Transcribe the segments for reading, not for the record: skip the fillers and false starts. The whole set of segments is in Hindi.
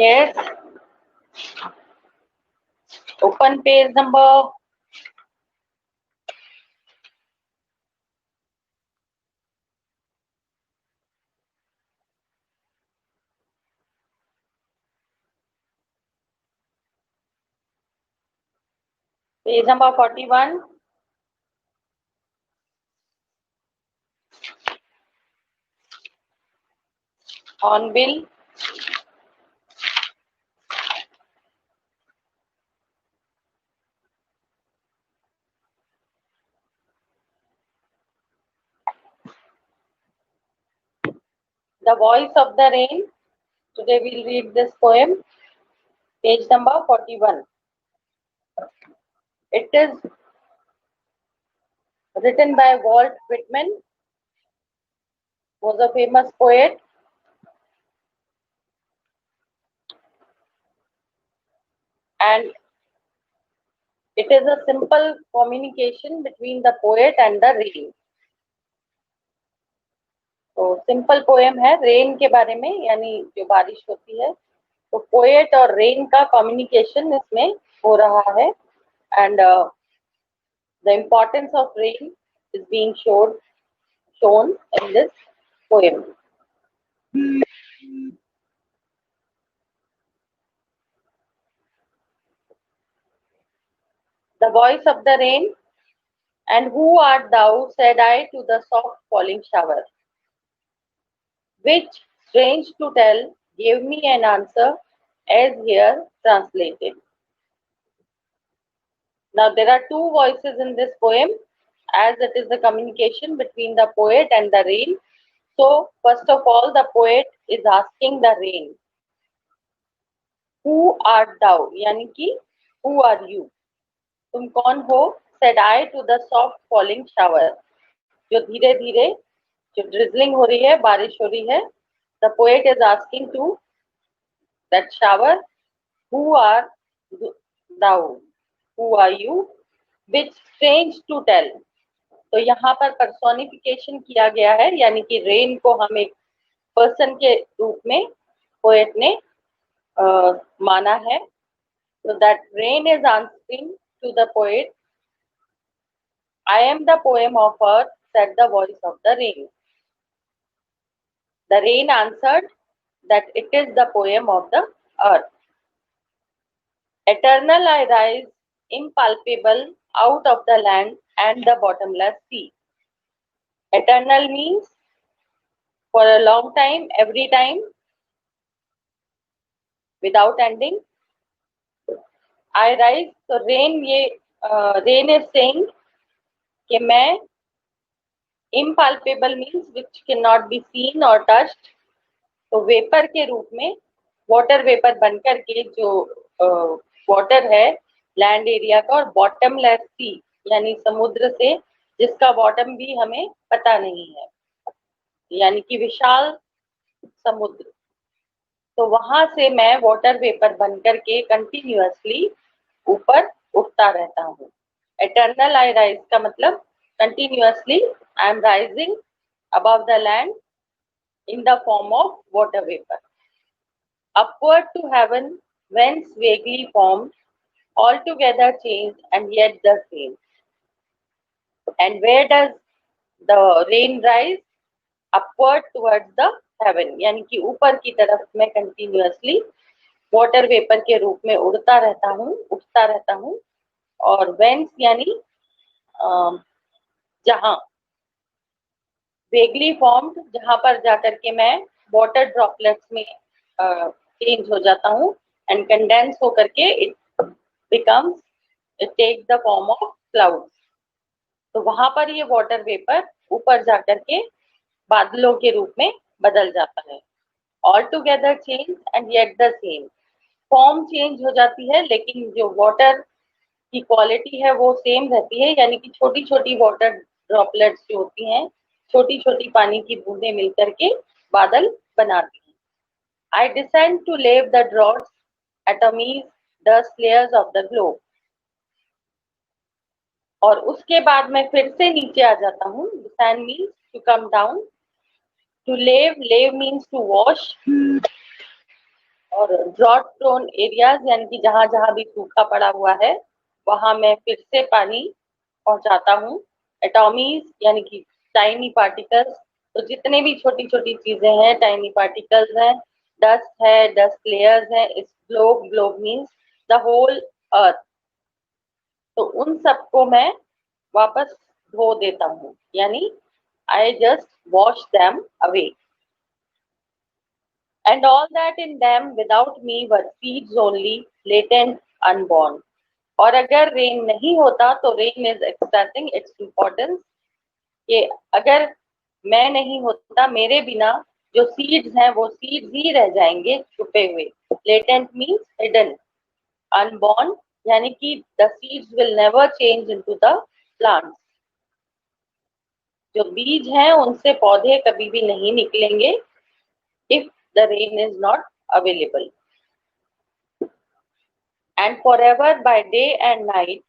Yes. Open page number. Page number 41. Hornbill. The Voice of the Rain. Today we'll read this poem. Page number 41. It is written by Walt Whitman, was a famous poet, and it is a simple communication between the poet and the rain. तो सिंपल पोएम है रेन के बारे में, यानी जो बारिश होती है, तो पोएट और रेन का कम्युनिकेशन इसमें हो रहा है. And the importance of rain is being shown in this poem. The voice of the rain. And who art thou, said I to the soft falling shower, which, strange to tell, gave me an answer as here translated. Now there are two voices in this poem, as it is the communication between the poet and the rain. So first of all, the poet is asking the rain, who art thou? यानी कि who are you? तुम कौन हो? Said I to the soft falling shower. जो धीरे धीरे जो drizzling हो रही है, बारिश हो रही है. The poet is asking to that shower, who are thou? Who are you? Which strange to tell. तो यहाँ पर पर्सोनिफिकेशन किया गया है, यानी कि रेन को हम एक पर्सन के रूप में पोएट ने माना है. So that rain is answering to the poet, I am the poem of earth, said the voice of the rain. The rain answered that it is the poem of the earth. Eternal I rise, impalpable, out of the land and the bottomless sea. Eternal means for a long time, every time, without ending. I rise, so rain rain is saying कि मैं, impalpable means which cannot be seen or touched, तो वेपर के रूप में, वाटर वेपर बनकर के जो वाटर है लैंड एरिया का, और बॉटमलेस सी यानी समुद्र से जिसका बॉटम भी हमें पता नहीं है, यानी कि विशाल समुद्र. तो वहां से मैं वाटर वेपर बनकर के कंटिन्यूअसली ऊपर उठता रहता हूँ. एटर्नल आई राइज का मतलब continuously I am rising above the land in the form of water vapor. Upward to heaven, whence vaguely formed, altogether changed and yet the same. And where does the rain rise? Upward towards the heaven, यानी कि ऊपर की तरफ मैं कंटिन्यूअसली वाटर वेपर के रूप में उड़ता रहता हूँ, उठता रहता हूँ. और whence यानी जहां, वेगली फॉर्म्ड जहां पर जाकर के मैं वाटर ड्रॉपलेट्स में चेंज हो जाता हूँ, एंड कंडेंस होकर के it becomes, it takes the form of clouds. तो वहां पर ये वाटर वेपर ऊपर जाकर के बादलों के रूप में बदल जाता है. All together change and yet the same. Form change हो जाती है लेकिन जो वाटर की क्वालिटी है वो सेम रहती है, यानी कि छोटी छोटी वाटर ड्रॉपलेट्स जो होती हैं, छोटी छोटी पानी की बूंदें मिलकर के बादल बनाती हैं. I descend to lave the drops, atomies, dust layers of the globe. और उसके बाद मैं फिर से नीचे आ जाता हूँ. Descend means to come down. To lave, lave means to wash. और ड्रॉट प्रोन एरियाज यानी कि जहां जहां भी सूखा पड़ा हुआ है वहां मैं फिर से पानी पहुंचाता हूँ। एटॉमीज यानी कि टाइनी पार्टिकल्स, तो जितने भी छोटी छोटी चीजें हैं टाइनी पार्टिकल्स हैं, डस्ट है, डस्ट लेयर्स हैं, इस globe, globe means the whole earth, तो उन सबको मैं वापस धो देता हूँ, यानी I just wash them away. And all that in them without me were seeds only, latent, unborn. और अगर रेन नहीं होता तो rain is expressing its importance, कि अगर मैं नहीं होता, मेरे बिना जो सीड्स हैं वो सीड्स ही रह जाएंगे छुपे हुए। लेटेंट मीन्स हिडन, अनबॉर्न यानी कि the seeds will never change into the plants. जो बीज हैं उनसे पौधे कभी भी नहीं निकलेंगे if the rain is not available. And forever by day and night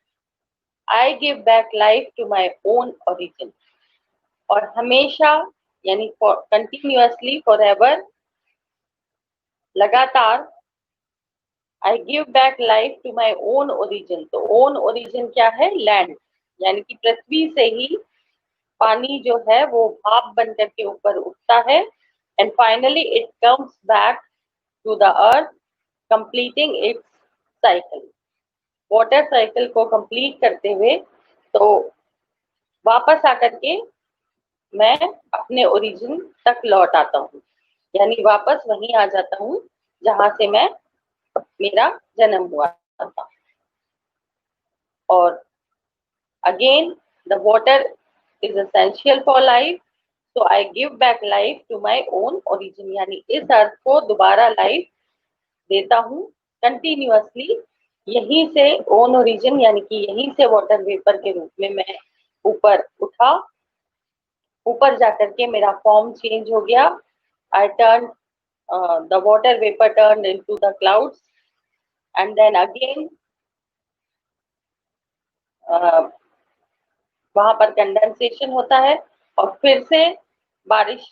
I give back life to my own origin. और हमेशा यानी कंटिन्यूअसली, फॉरएवर, लगातार, I give back life to my own origin. तो ओन ओरिजिन क्या है? लैंड, यानी कि पृथ्वी से ही पानी जो है वो भाप बन करके ऊपर उठता है, and finally it comes back to the earth completing its cycle. Water cycle को कंप्लीट करते हुए तो वापस आकर के मैं अपने ओरिजिन तक लौट आता हूँ, यानी वापस वहीं आ जाता हूँ जहां से मैं मेरा जन्म हुआ था। और again the water is essential for life, तो I give back life to my own origin, यानी इस अर्थ को दोबारा लाइफ देता हूँ कंटिन्यूअसली। यहीं से ओन ओरिजिन यानी कि यहीं से वाटर वेपर के रूप में मैं ऊपर उठा, ऊपर जाकर के मेरा फॉर्म चेंज हो गया। I turn, the water vapour turn into the clouds, and then again वहां पर कंडेंसेशन होता है और फिर से बारिश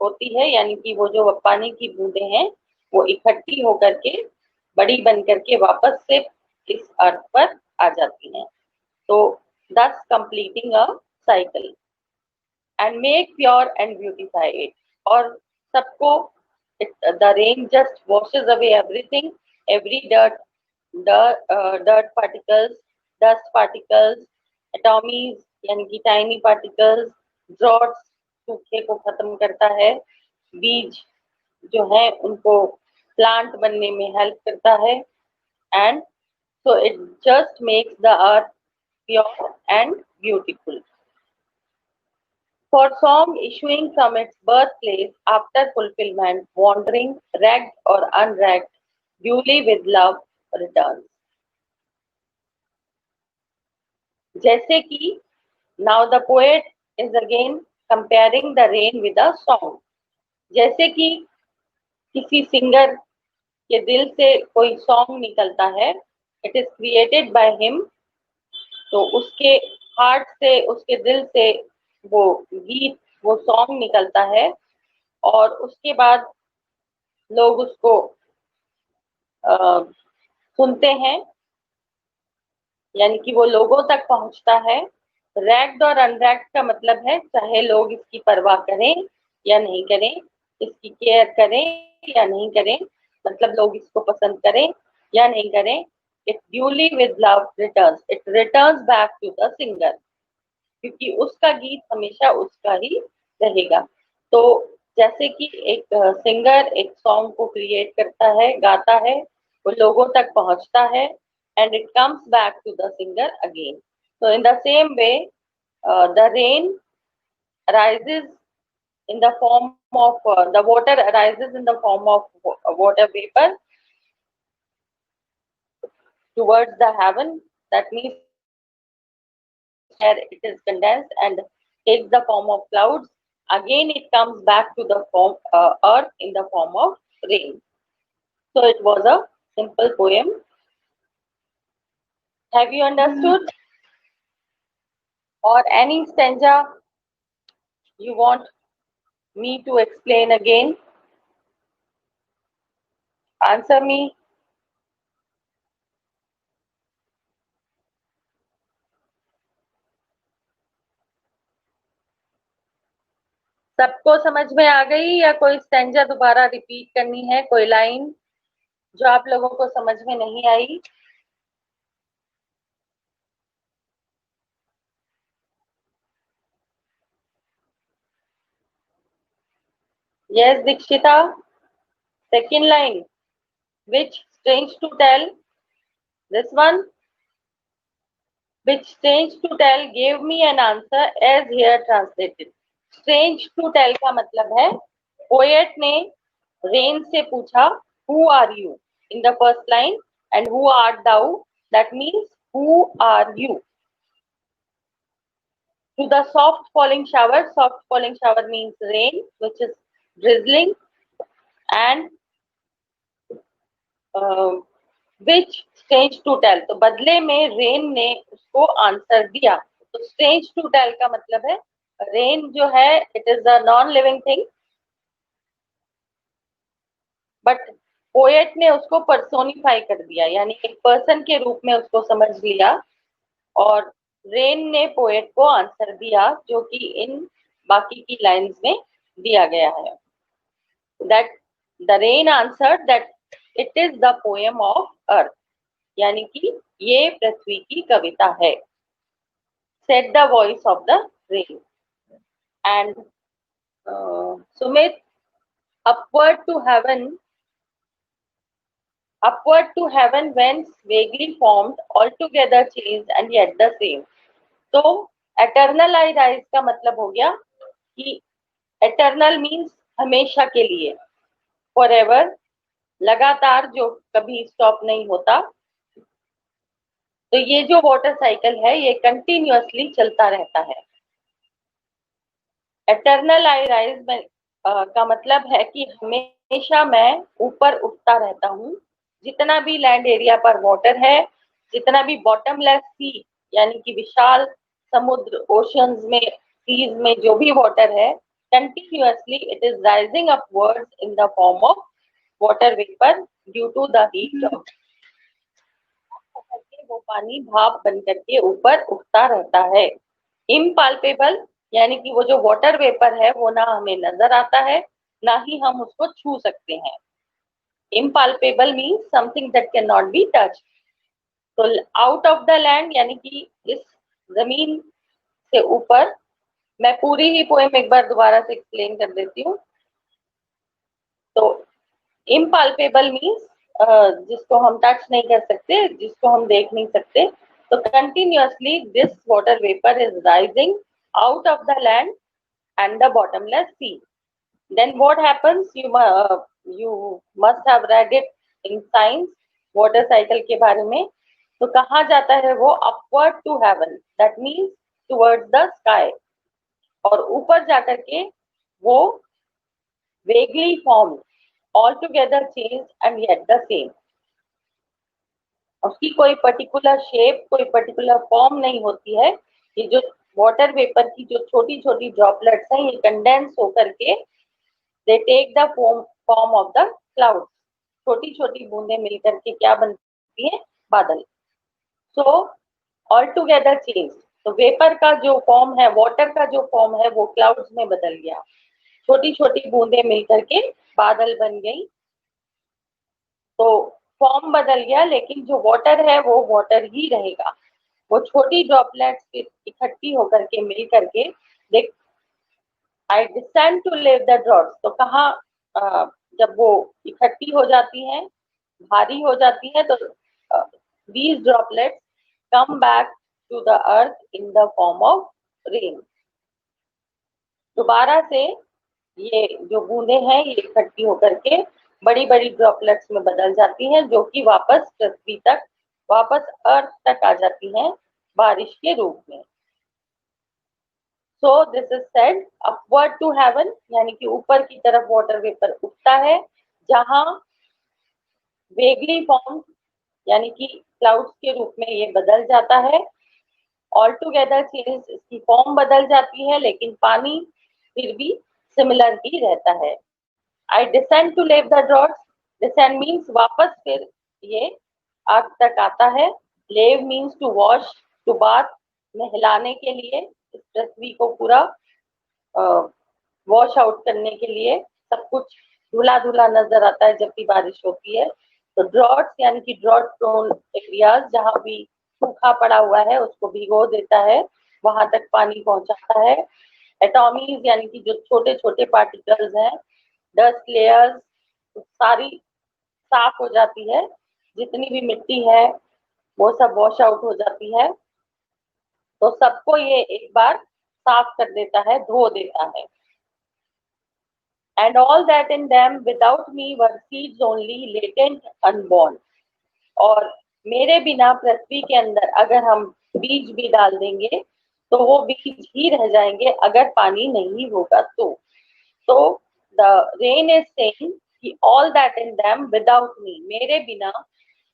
होती है, यानी कि वो जो पानी की बूंदें हैं वो इकट्ठी होकर के बड़ी बन करके वापस से इस अर्थ पर आ जाती हैं। तो thus completing a cycle and make pure and beautify it। और सबको, the rain just washes away everything, every dirt particles, dust particles, atomies यानी कि tiny particles, ड्रॉट्स सूखे को खत्म करता है, बीज जो है उनको प्लांट बनने में हेल्प करता है, and so it just makes the earth pure and beautiful. For song issuing from its birthplace after fulfillment, wandering, ragged or unragged, duly with love returns. जैसे कि now the poet is again comparing the rain with a song। जैसे कि किसी सिंगर के दिल से कोई सॉन्ग निकलता है, it is created by him, तो उसके हार्ट से, उसके दिल से वो गीत, वो सॉन्ग निकलता है, और उसके बाद लोग उसको सुनते हैं, यानी कि वो लोगों तक पहुंचता है। रैग्ड और अनरैग्ड का मतलब है चाहे लोग इसकी परवाह करें या नहीं करें, इसकी केयर करें या नहीं करें, मतलब लोग इसको पसंद करें या नहीं करें, it duly with love returns, it returns back to the singer, क्योंकि उसका गीत हमेशा उसका ही रहेगा। तो जैसे कि एक सिंगर एक सॉन्ग को क्रिएट करता है, गाता है, वो लोगों तक पहुंचता है, and it comes back to the singer again. So in the same way, the rain arises in the form of the water arises in the form of water vapor towards the heaven. That means where it is condensed and takes the form of clouds. Again, it comes back to the form earth in the form of rain. So it was a simple poem. Have you understood? Or any stanza you want me to explain again? Answer me. सबको समझ में आ गई या कोई स्टैंजा दोबारा रिपीट करनी है, कोई लाइन जो आप लोगों को समझ में नहीं आई? Yes Dikshita, second line, which strange to tell, this one, which strange to tell gave me an answer as here translated। strange to tell का मतलब है पोएट ने रेन से पूछा who are you in the first line and who art thou, that means who are you। to the soft falling shower means rain which is drizzling, and which strange to tell, तो बदले में रेन ने उसको आंसर दिया। तो स्ट्रेंज टू टेल का मतलब है रेन जो है it is a non living thing, but poet ने उसको पर्सोनिफाई कर दिया, यानी एक पर्सन के रूप में उसको समझ लिया, और रेन ने पोएट को आंसर दिया जो कि इन बाकी की लाइंस में दिया गया है। That the rain answer that it is the poem of earth, यानी कि ये पृथ्वी की कविता है। Said the voice of the rain. And Sumit, upward to heaven, upward to heaven whence vaguely formed, altogether changed and yet the same। तो eternal I rise का मतलब हो गया कि eternal means हमेशा के लिए, forever, लगातार, जो कभी स्टॉप नहीं होता। तो ये जो वाटर साइकिल है ये कंटिन्यूअसली चलता रहता है। एटर्नल आई राइज में का मतलब है कि हमेशा मैं ऊपर उठता रहता हूँ। जितना भी लैंड एरिया पर वाटर है, जितना भी बॉटमलेस सी यानी कि विशाल समुद्र, ओशंस में, सीज में जो भी वाटर है, continuously it is rising upwards in the form of water vapour due to the heat of, वो पानी भाप बन करके ऊपर उठता रहता है। इम्पाल्पेबल यानी कि वो जो वाटर वेपर है वो ना हमें नजर आता है ना ही हम उसको छू सकते हैं। Impalpable means something that can not be touch. तो आउट ऑफ द लैंड यानी कि इस जमीन से ऊपर, मैं पूरी ही पोएम एक बार दोबारा से एक्सप्लेन कर देती हूँ। तो इम्पाल्पेबल मीन्स जिसको हम टच नहीं कर सकते, जिसको हम देख नहीं सकते। तो continuously this water vapour is rising out of the land and the bottomless sea। Then what happens? You must have read it in science, water cycle के बारे में। तो कहाँ जाता है वो? upward to heaven, that means towards the sky। और ऊपर जाकर के वो vaguely formed, altogether changed and yet the same। उसकी कोई पर्टिकुलर शेप, कोई पर्टिकुलर फॉर्म नहीं होती है। ये जो वाटर वेपर की जो छोटी छोटी ड्रॉपलेट्स हैं ये कंडेंस होकर के they take the form of the cloud. छोटी छोटी बूंदें मिलकर के क्या बनती है? बादल। So all together change. तो वेपर का जो फॉर्म है, वाटर का जो फॉर्म है वो क्लाउड्स में बदल गया। छोटी छोटी बूंदें मिलकर के बादल बन गई। तो फॉर्म बदल गया लेकिन जो वाटर है वो वाटर ही रहेगा। वो छोटी ड्रॉपलेट्स इकट्ठी होकर के मिल करके देख, I descend to lave the drops. तो कहाँ जब वो इकट्ठी हो जाती हैं, भारी हो जाती है, तो these droplets come back to the earth in the form of rain। दोबारा से ये जो बूंदे हैं ये इकट्ठी होकर के बड़ी बड़ी ड्रॉपलेट्स में बदल जाती हैं, जो कि वापस पृथ्वी तक, वापस अर्थ तक आ जाती हैं बारिश के रूप में। So this is said upward to heaven, यानी कि ऊपर की तरफ वाटर वेपर उठता है, जहां वेगली फॉर्म यानी कि क्लाउड्स के रूप में ये बदल जाता है। ऑल टुगेदर चेंज, इसकी फॉर्म बदल जाती है लेकिन पानी फिर भी सिमिलर ही रहता है। I descend to lave the droughts, descend means वापस फिर ये अर्थ तक आता है। Lave means to wash, to bath, नहलाने के लिए, इस पृथ्वी को पूरा वॉश आउट करने के लिए। सब कुछ धुला धुला नजर आता है जब भी बारिश होती है। तो ड्रॉट्स यानी कि ड्रॉट प्रोन एरियाज, जहां भी सूखा पड़ा हुआ है उसको भिगो देता है, वहां तक पानी पहुंचाता है। एटॉमीज यानी कि जो छोटे छोटे पार्टिकल्स हैं, डस्ट लेयर्स सारी साफ हो जाती है, जितनी भी मिट्टी है वो सब वॉश आउट हो जाती है। तो सबको ये एक बार साफ कर देता है, धो देता है। And all that in them without me were seeds only, latent, unborn. और मेरे बिना पृथ्वी के अंदर अगर हम बीज भी डाल देंगे तो वो बीज ही रह जाएंगे अगर पानी नहीं होगा तो द रेन इज सेइंग कि all that in them without me, मेरे बिना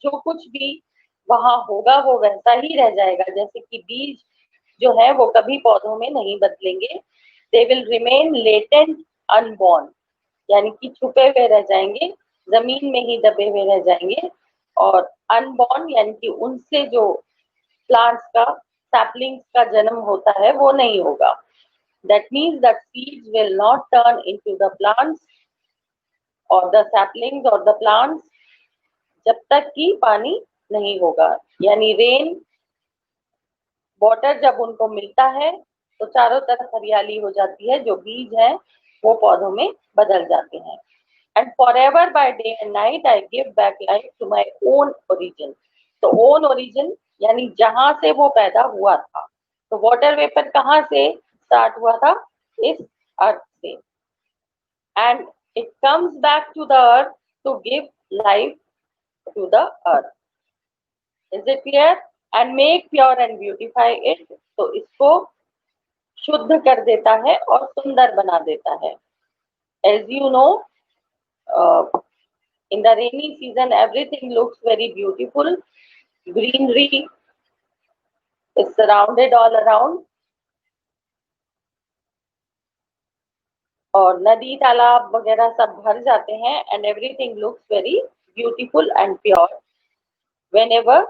जो कुछ भी वहां होगा वो वैसा ही रह जाएगा। जैसे कि बीज जो है वो कभी पौधों में नहीं बदलेंगे, they will remain latent unborn, यानी कि छुपे हुए रह जाएंगे, जमीन में ही दबे हुए रह जाएंगे। और अनबॉर्न यानी कि उनसे जो प्लांट्स का, सैपलिंग्स का जन्म होता है वो नहीं होगा। That means that seeds will not turn into the plants और द सैपलिंग्स और द प्लांट्स जब तक कि पानी नहीं होगा। यानी रेन वाटर जब उनको मिलता है तो चारों तरफ हरियाली हो जाती है, जो बीज है वो पौधों में बदल जाते हैं। And forever by day and night I give back life to my own origin. तो own origin यानी जहां से वो पैदा हुआ था। तो वाटर वेपर कहाँ से स्टार्ट हुआ था? इस अर्थ से। And it comes back to the earth to give life to the earth. Is it clear? And make pure and beautify it. तो इसको शुद्ध कर देता है और सुंदर बना देता है। As you know, in the rainy season everything looks very beautiful, greenery is surrounded all around, और नदी तालाब वगैरह सब भर जाते हैं, and everything looks very beautiful and pure whenever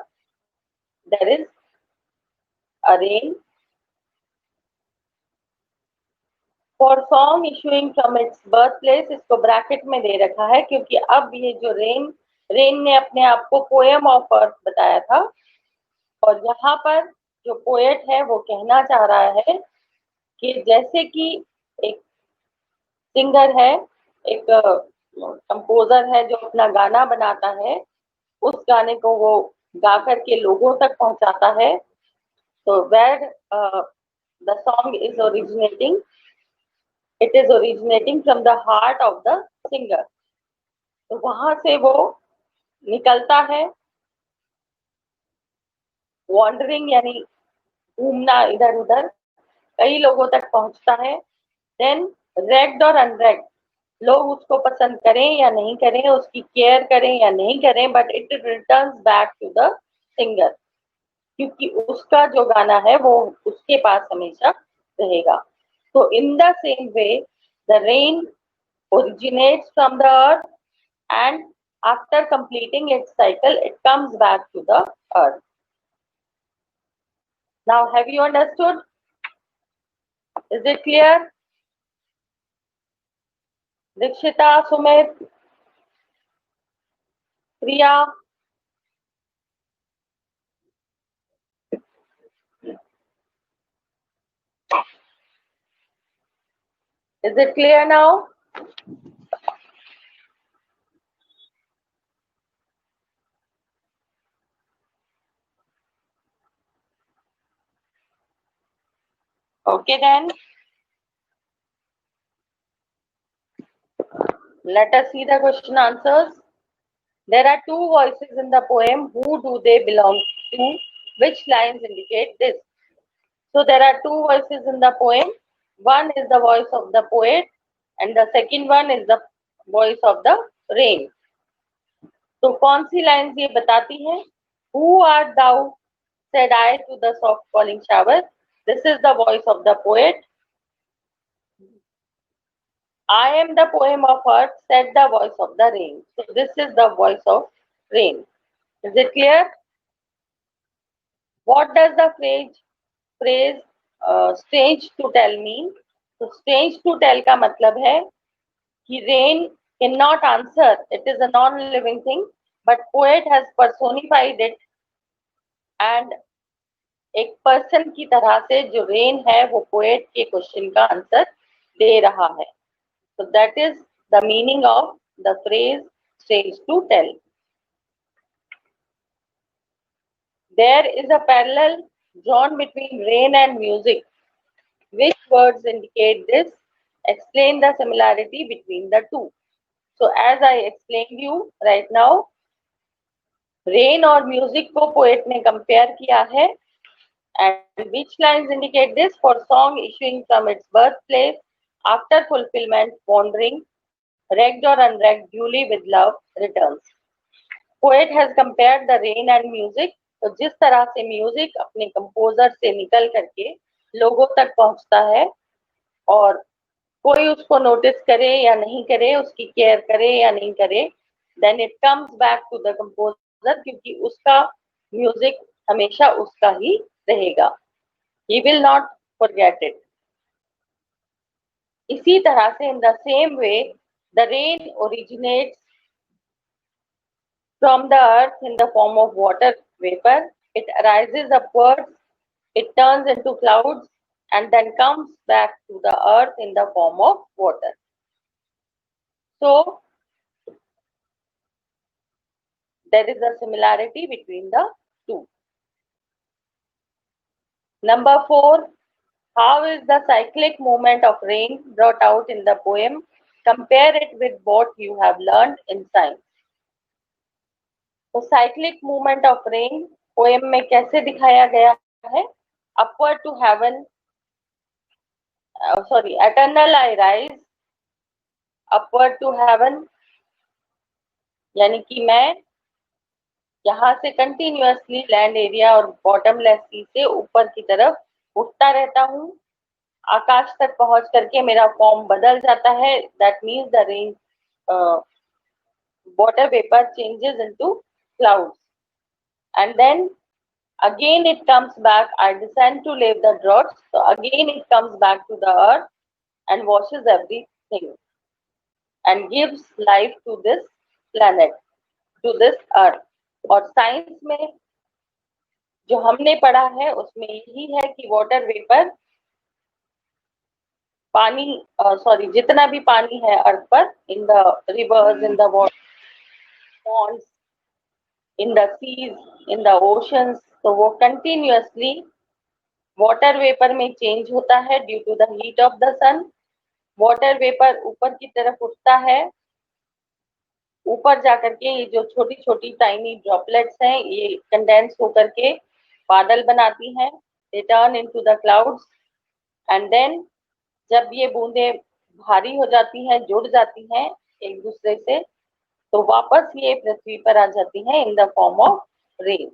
there is a rain. For song issuing from its birthplace, इसको ब्रैकेट में दे रखा है क्योंकि अब ये जो रेन ने अपने आप को पोएम ऑफ अर्थ बताया था, और यहाँ पर जो पोएट है वो कहना चाह रहा है कि जैसे कि एक सिंगर है, एक कंपोजर है जो अपना गाना बनाता है, उस गाने को वो गा करके लोगों तक पहुंचाता है। तो where the song is originating, it is originating from the heart of the singer. तो वहां से वो निकलता है, वॉन्डरिंग यानी घूमना इधर उधर, कई लोगों तक पहुंचता है। देन रेग्ड और अनरेग्ड, लोग उसको पसंद करें या नहीं करें, उसकी केयर करें या नहीं करें, but it returns back to the singer, क्योंकि उसका जो गाना है वो उसके पास हमेशा रहेगा। तो इन the same way the rain originates from the earth, and after completing its cycle it comes back to the earth. Now have you understood? Is it clear? Dikshita, Sumit, Priya? Is it clear now? Okay then. Let us see the question answers. There are two voices in the poem. Who do they belong to? Which lines indicate this? So there are two voices in the poem. One is the voice of the poet and the second one is the voice of the rain. तो कौन सी लाइन्स ये बताती हैं? Who art thou? Said I to the soft falling shower. This is the voice of the poet. I am the poem of earth, said the voice of the rain. So this is the voice of rain. Is it clear? What does the phrase strange to tell mean? So strange to tell का मतलब है कि rain cannot answer. It is a non-living thing, but poet has personified it and एक पर्सन की तरह से जो रेन है वो पोएट के क्वेश्चन का आंसर दे रहा है. So that is the meaning of the phrase strange to tell. There is a parallel drawn between rain and music. Which words indicate this? Explain the similarity between the two. So as I explained you right now, rain और म्यूजिक को पोएट ने कंपेयर किया है. And which lines indicate this? For song issuing from its birthplace, after fulfillment, wandering, wrecked or unwrecked, duly with love, returns. Poet has compared the rain and music. तो जिस तरह से म्यूजिक अपने कंपोजर से निकल करके लोगों तक पहुंचता है और कोई उसको नोटिस करे या नहीं करे, उसकी केयर करे या नहीं करे, then it comes back to the composer, क्योंकि उसका म्यूजिक हमेशा उसका ही रहेगा. He will not forget it. इसी तरह से in the same way the rain originates from the earth in the form of water vapor. It arises upwards, it turns into clouds, and then comes back to the earth in the form of water. So there is a similarity between the two. Number 4, how is the cyclic movement of rain brought out in the poem? Compare it with what you have learned in science. तो cyclic movement of rain poem में कैसे दिखाया गया है? Upward to heaven, sorry, eternal I rise, upward to heaven, यानी कि मैं यहाँ से कंटिन्यूअसली लैंड एरिया और बॉटमलेस सी से ऊपर की तरफ उठता रहता हूँ. आकाश तक पहुंच करके मेरा फॉर्म बदल जाता है. That means the rain water vapor changes into clouds, and then again it comes back. I descend to leave the droughts, so again it comes back to the earth and washes everything and gives life to this planet, to this earth. और साइंस में जो हमने पढ़ा है उसमें यही है कि वाटर वेपर पानी, सॉरी, जितना भी पानी है अर्थ पर, in the rivers, in the water, ponds, in the seas, in the oceans, तो वो कंटिन्यूअसली वाटर वेपर में चेंज होता है due to the heat of the sun. Water vapour ऊपर की तरफ उठता है, ऊपर जाकर के ये जो छोटी छोटी टाइनी ड्रॉपलेट्स हैं ये कंडेंस होकर के बादल बनाती हैं. They turn into the clouds, and then जब ये बूंदें भारी हो जाती हैं, जुड़ जाती हैं एक दूसरे से, तो वापस ये पृथ्वी पर आ जाती हैं इन the form of rain.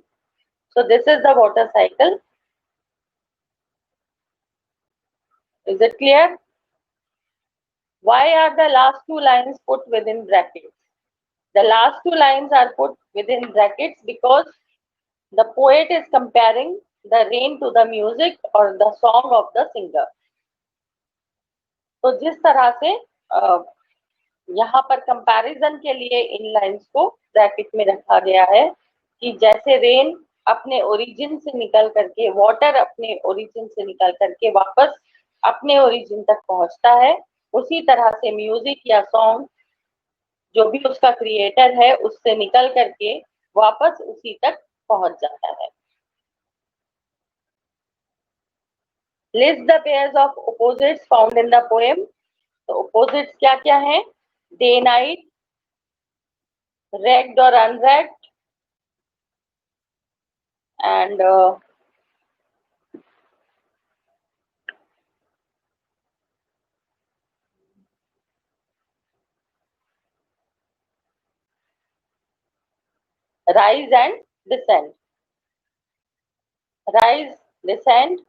So this is the water cycle. Is it clear? Why are the last two lines put within brackets? The last two lines are put within brackets because the poet is comparing the rain to the music or the song of the singer. तो जिस तरह से यहाँ पर कंपैरिजन के लिए इन लाइंस को ब्रैकेट में रखा गया है कि जैसे रेन अपने ओरिजिन से निकल करके, वाटर अपने ओरिजिन से निकल करके वापस अपने ओरिजिन तक पहुंचता है, उसी तरह से म्यूजिक या सॉन्ग जो भी उसका क्रिएटर है उससे निकल करके वापस उसी तक पहुंच जाता है. List the pairs of opposites found in the poem. तो ऑपोजिट्स क्या क्या है? डे नाइट, रेग्ड और अनरेग्ड, and rise and descend. Rise, descend,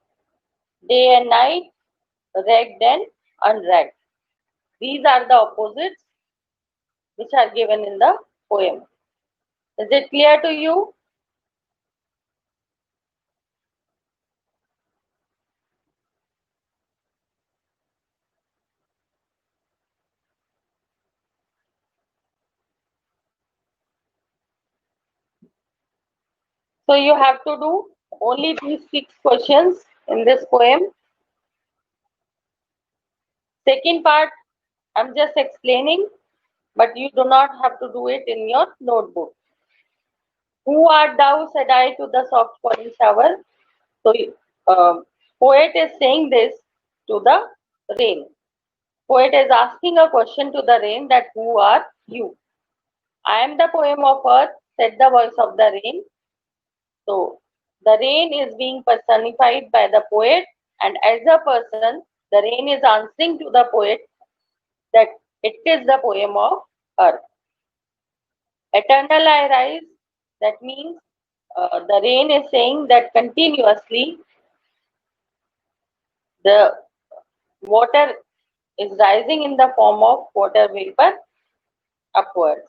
day and night, regged and unregged. These are the opposites which are given in the poem. Is it clear to you? So you have to do only these 6 questions in this poem. Second part, I'm just explaining, but you do not have to do it in your notebook. Who art thou, said I to the soft falling shower. So, poet is saying this to the rain. Poet is asking a question to the rain that who are you? I am the poem of earth, said the voice of the rain. So, the rain is being personified by the poet, and as a person, the rain is answering to the poet that it is the poem of earth. Eternal I rise, that means the rain is saying that continuously the water is rising in the form of water vapor upwards.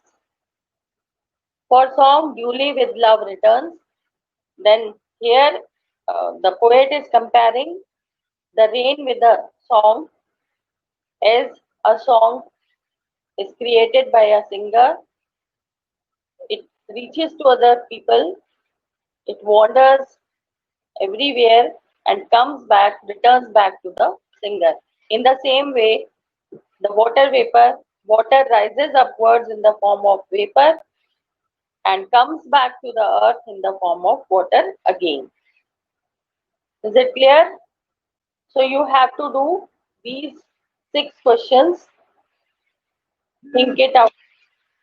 For song duly with love returns, then here the poet is comparing the rain with the song, as a song is created by a singer, it reaches to other people, it wanders everywhere and comes back, returns back to the singer. In the same way, the water rises upwards in the form of vapor and comes back to the earth in the form of water again. Is it clear? So you have to do these 6 questions. Think it out.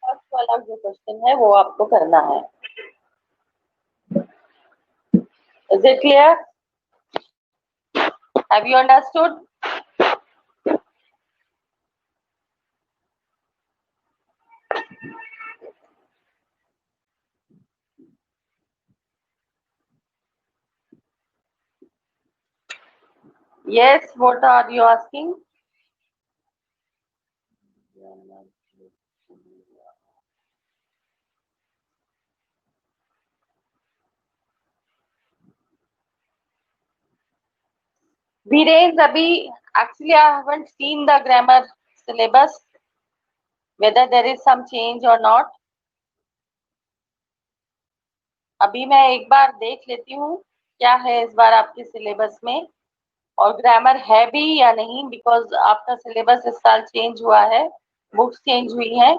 First वाला जो क्वेश्चन है वो आपको करना है. Is it clear? Have you understood? Yes, what are you asking? Viren, abhi, actually I haven't seen the grammar syllabus, whether there is some change or not. अभी मैं एक बार देख लेती हूँ क्या है इस बार आपके सिलेबस में और ग्रामर है भी या नहीं, बिकॉज आपका सिलेबस इस साल चेंज हुआ है, बुक्स चेंज हुई हैं.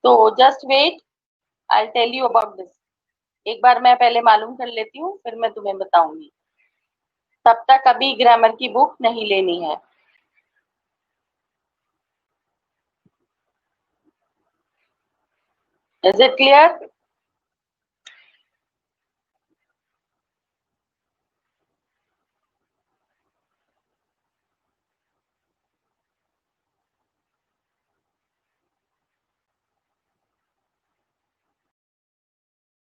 तो just wait, I tell you about this. एक बार मैं पहले मालूम कर लेती हूँ, फिर मैं तुम्हें बताऊंगी. तब तक अभी ग्रामर की बुक नहीं लेनी है. Is it clear?